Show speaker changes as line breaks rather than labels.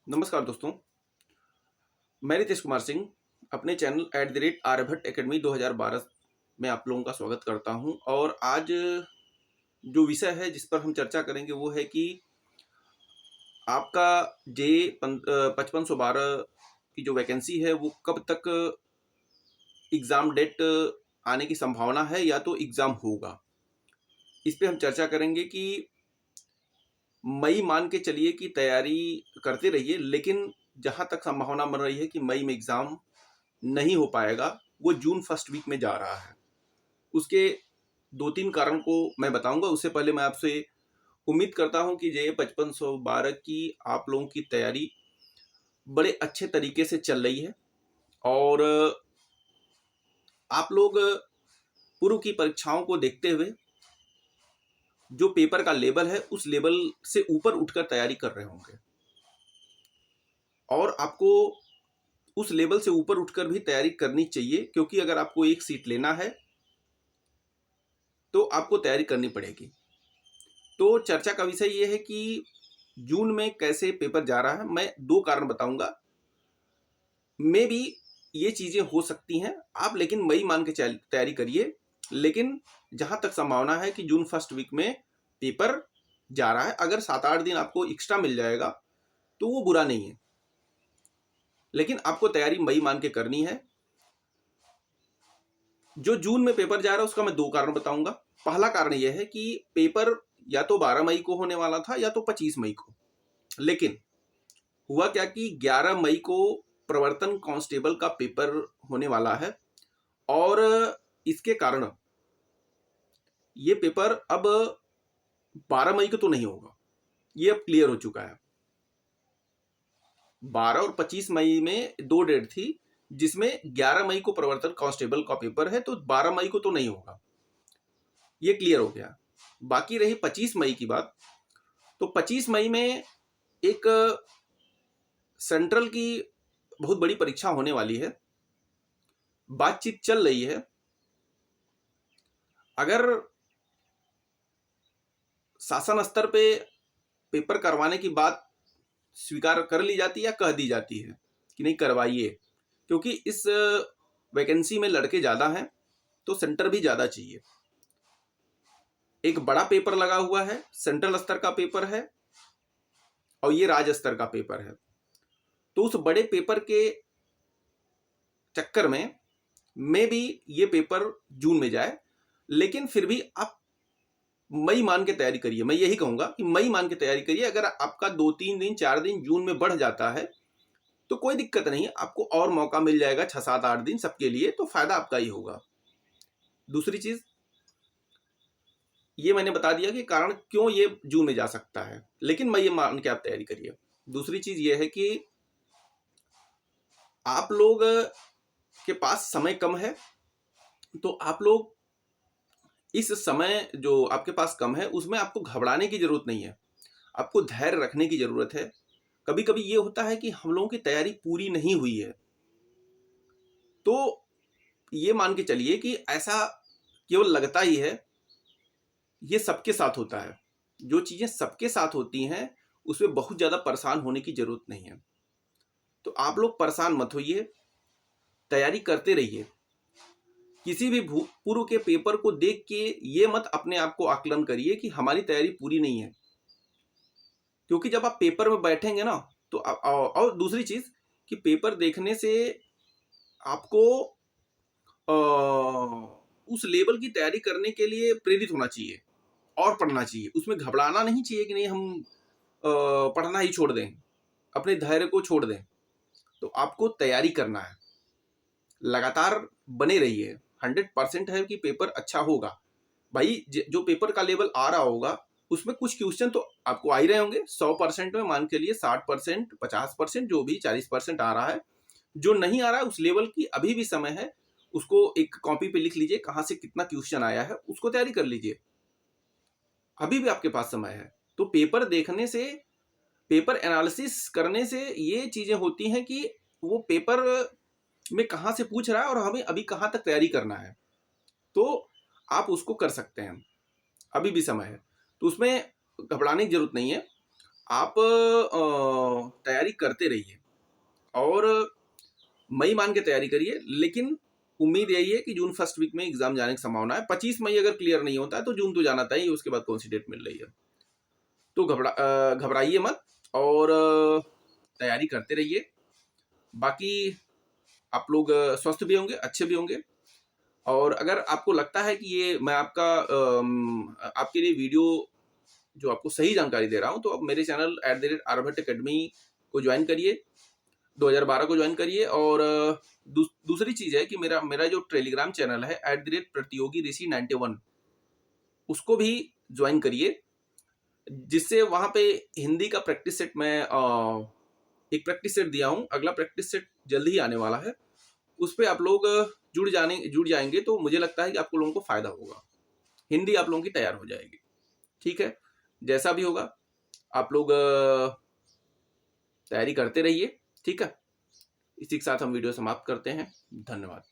नमस्कार दोस्तों। मैं रितेश कुमार सिंह अपने चैनल @आर्यभट्ट एकेडमी 2012 में आप लोगों का स्वागत करता हूं। और आज जो विषय है जिस पर हम चर्चा करेंगे वो है कि आपका जे 5512 की जो वैकेंसी है वो कब तक एग्ज़ाम डेट आने की संभावना है या तो एग्ज़ाम होगा। इस पे हम चर्चा करेंगे कि मई मान के चलिए कि तैयारी करते रहिए, लेकिन जहाँ तक संभावना बन रही है कि मई में एग्ज़ाम नहीं हो पाएगा, वो जून फर्स्ट वीक में जा रहा है। उसके 2-3 कारण को मैं बताऊंगा। उससे पहले मैं आपसे उम्मीद करता हूं कि जे 5512 की आप लोगों की तैयारी बड़े अच्छे तरीके से चल रही है और आप लोग पूर्व की परीक्षाओं को देखते हुए जो पेपर का लेवल है उस लेवल से ऊपर उठकर तैयारी कर रहे होंगे और आपको उस लेवल से ऊपर उठकर भी तैयारी करनी चाहिए, क्योंकि अगर आपको एक सीट लेना है तो आपको तैयारी करनी पड़ेगी। तो चर्चा का विषय ये है कि जून में कैसे पेपर जा रहा है। मैं 2 कारण बताऊंगा। मे बी ये चीज़ें हो सकती हैं आप, लेकिन मई मान के तैयारी करिए। लेकिन जहाँ तक संभावना है कि जून फर्स्ट वीक में पेपर जा रहा है। अगर 7-8 दिन आपको एक्स्ट्रा मिल जाएगा तो वो बुरा नहीं है, लेकिन आपको तैयारी मई मान के करनी है। जो जून में पेपर जा रहा है उसका मैं 2 कारण बताऊंगा। पहला कारण यह है कि पेपर या तो 12 मई को होने वाला था या तो 25 मई को, लेकिन हुआ क्या कि 11 मई को प्रवर्तन कांस्टेबल का पेपर होने वाला है और इसके कारण ये पेपर अब 12 मई को तो नहीं होगा। ये अब क्लियर हो चुका है। 12 और 25 मई में 2 डेट थी, जिसमें 11 मई को प्रवर्तन कांस्टेबल का पेपर है, तो 12 मई को तो नहीं होगा। ये क्लियर हो गया। बाकी रही 25 मई की बात। तो 25 मई में एक सेंट्रल की बहुत बड़ी परीक्षा होने वाली है। बातचीत चल रही है। अगर शासन स्तर पे पेपर करवाने की बात स्वीकार कर ली जाती है या कह दी जाती है कि नहीं करवाइए, क्योंकि इस वैकेंसी में लड़के ज़्यादा हैं तो सेंटर भी ज़्यादा चाहिए। एक बड़ा पेपर लगा हुआ है, सेंट्रल स्तर का पेपर है और ये राज्य स्तर का पेपर है। तो उस बड़े पेपर के चक्कर में मे भी ये पेपर जून में जाए, लेकिन फिर भी आप मई मान के तैयारी करिए। मैं यही कहूंगा कि मई मान के तैयारी करिए। अगर आपका 2-3 दिन 4 दिन जून में बढ़ जाता है तो कोई दिक्कत नहीं है, आपको और मौका मिल जाएगा 6-7-8 दिन सबके लिए, तो फायदा आपका ही होगा। दूसरी चीज ये मैंने बता दिया कि कारण क्यों ये जून में जा सकता है, लेकिन मई मान के आप तैयारी करिए। दूसरी चीज ये है कि आप लोग के पास समय कम है, तो आप लोग इस समय जो आपके पास कम है उसमें आपको घबराने की जरूरत नहीं है, आपको धैर्य रखने की जरूरत है। कभी कभी ये होता है कि हम लोगों की तैयारी पूरी नहीं हुई है, तो ये मान के चलिए कि ऐसा केवल लगता ही है। ये सबके साथ होता है। जो चीजें सबके साथ होती हैं उसमें बहुत ज्यादा परेशान होने की जरूरत नहीं है। तो आप लोग परेशान मत होइए, तैयारी करते रहिए। किसी भी पूर्व के पेपर को देख के ये मत अपने आप को आकलन करिए कि हमारी तैयारी पूरी नहीं है, क्योंकि जब आप पेपर में बैठेंगे ना तो और दूसरी चीज कि पेपर देखने से आपको उस लेवल की तैयारी करने के लिए प्रेरित होना चाहिए और पढ़ना चाहिए। उसमें घबराना नहीं चाहिए कि नहीं हम पढ़ना ही छोड़ दें, अपने धैर्य को छोड़ दें। तो आपको तैयारी करना है, लगातार बने रहिए। 100% है कि पेपर अच्छा होगा। भाई जो पेपर का लेवल आ रहा होगा उसमें कुछ क्वेश्चन तो आपको आ ही रहे होंगे। 100% में मान के लिए 60%, 50%, जो भी 40% आ रहा है। जो नहीं आ रहा है उस लेवल की अभी भी समय है, उसको एक कॉपी पे लिख लीजिए कहाँ से कितना क्वेश्चन आया है, उसको तैयारी कर लीजिए। अभी भी आपके पास समय है। तो पेपर देखने से, पेपर एनालिसिस करने से ये चीजें होती हैं कि वो पेपर में कहाँ से पूछ रहा है और हमें अभी कहाँ तक तैयारी करना है, तो आप उसको कर सकते हैं। अभी भी समय है, तो उसमें घबराने की जरूरत नहीं है। आप तैयारी करते रहिए और मई मान के तैयारी करिए, लेकिन उम्मीद यही है कि जून फर्स्ट वीक में एग्जाम जाने की संभावना है। 25 मई अगर क्लियर नहीं होता है तो जून तो जाना तय ही, उसके बाद कौन सी डेट मिल रही है। तो घबराइए मत और तैयारी करते रहिए। बाकी आप लोग स्वस्थ भी होंगे, अच्छे भी होंगे। और अगर आपको लगता है कि ये मैं आपके लिए वीडियो जो आपको सही जानकारी दे रहा हूँ, तो आप मेरे चैनल @आर्यभट्ट एकेडमी को ज्वाइन करिए, 2012 को ज्वाइन करिए। और दूसरी चीज़ है कि मेरा मेरा जो टेलीग्राम चैनल है @प्रतियोगी ऋषि 91, उसको भी ज्वाइन करिए, जिससे वहाँ पे हिंदी का प्रैक्टिस सेट मैं एक प्रैक्टिस सेट दिया हूँ, अगला प्रैक्टिस सेट जल्द ही आने वाला है। उस पे आप लोग जुड़ जाएंगे तो मुझे लगता है कि आपको लोगों को फायदा होगा, हिंदी आप लोगों की तैयार हो जाएगी। ठीक है, जैसा भी होगा आप लोग तैयारी करते रहिए। ठीक है, इसी के साथ हम वीडियो समाप्त करते हैं। धन्यवाद।